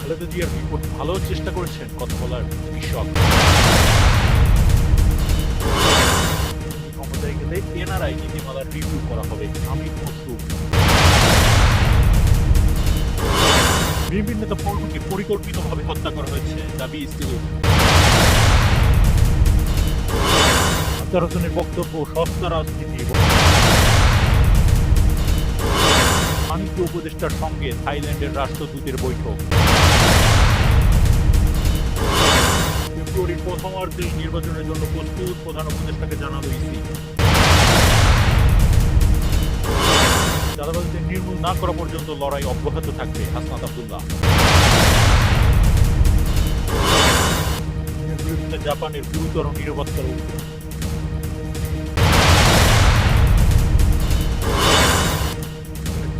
খালেদা জিয়ার রিপোর্ট ভালো চেষ্টা করেছেন কথা বলার চিকিৎসক। ক্ষমতায় গেলে এনআরআই নীতিমালার রিভিউ করা হবে, আমির খসরু। বিভিন্ন নেতা পল্টুকে পরিকল্পিতভাবে হত্যা করা হয়েছে, দাবি ইসির। আখতার হোসেনের বক্তব্য সস্তা রাজনীতি। বাণিজ্য উপদেষ্টার সঙ্গে থাইল্যান্ডের রাষ্ট্রদূতের বৈঠক। ফেব্রুয়ারির প্রথমার্ধেই নির্বাচনের জন্য প্রস্তুত, প্রধান উপদেষ্টাকে জানালো ইসি। চাঁদাবাজিদের নির্মূল না করা পর্যন্ত লড়াই অব্যাহত থাকবে, হাসনাত আব্দুল্লাহ। চীনের বিরুদ্ধে জাপানের গুরুতর নিরাপত্তার অভিযোগ।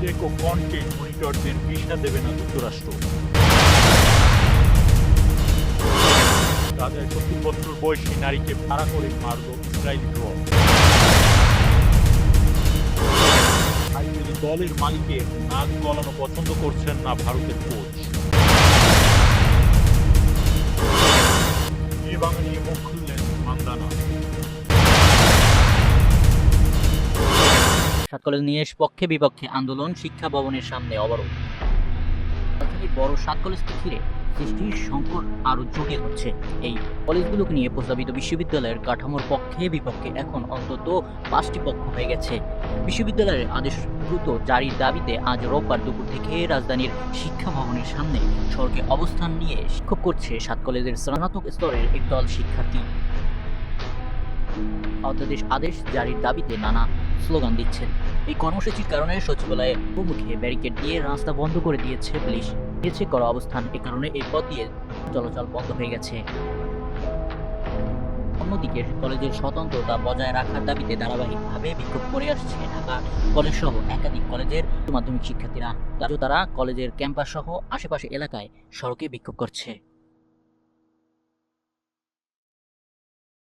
টেক ও কন্টেন্ট মনিটরদের ভিসা দেবে না যুক্তরাষ্ট্র। গাজায় 70 বছর বয়সী নারীকে ভাড়া করে মারল ইসরায়েলি ড্রোন। আইপিএল দলের মালিকের নাক গলানো পছন্দ করছেন না ভারতের কোচ। বাংলা নিয়ে মুখ খুললেন মান্দানা। সাত কলেজ নিয়ে পক্ষে বিপক্ষে আন্দোলন, শিক্ষা ভবনের সামনে অবরোধ। রাজধানীর বড় সাত কলেজকে ঘিরে সৃষ্টির সংকট আরও জটিল হচ্ছে। এই কলেজগুলোকে নিয়ে প্রস্তাবিত বিশ্ববিদ্যালয়ের কাঠামোর পক্ষে বিপক্ষে এখন অন্তত 5টি পক্ষ হয়ে গেছে। বিশ্ববিদ্যালয়ের আদেশ দ্রুত জারির দাবিতে আজ রোববার দুপুর থেকে রাজধানীর শিক্ষা ভবনের সামনে সড়কে অবস্থান নিয়ে বিক্ষোভ করছে সাত কলেজের স্নাতক স্তরের একদল শিক্ষার্থী। অধ্যাদেশ আদেশ জারির দাবিতে নানা স্লোগান দিচ্ছেন। এই কর্মসূচির কারণে সচিবালয়ের মুখে ব্যারিকেড দিয়ে রাস্তা বন্ধ করে দিয়েছে পুলিশ। নিয়েছে করা অবস্থান, এ কারণে এই পথ দিয়ে চলাচল বন্ধ হয়ে গেছে। অন্যদিকে কলেজের স্বতন্ত্রতা বজায় রাখার দাবিতে ধারাবাহিকভাবে বিক্ষোভ করে আসছে ঢাকা কলেজ সহ একাধিক কলেজের মাধ্যমিক শিক্ষার্থীরা। তারা কলেজের ক্যাম্পাস সহ আশেপাশে এলাকায় সড়কে বিক্ষোভ করছে।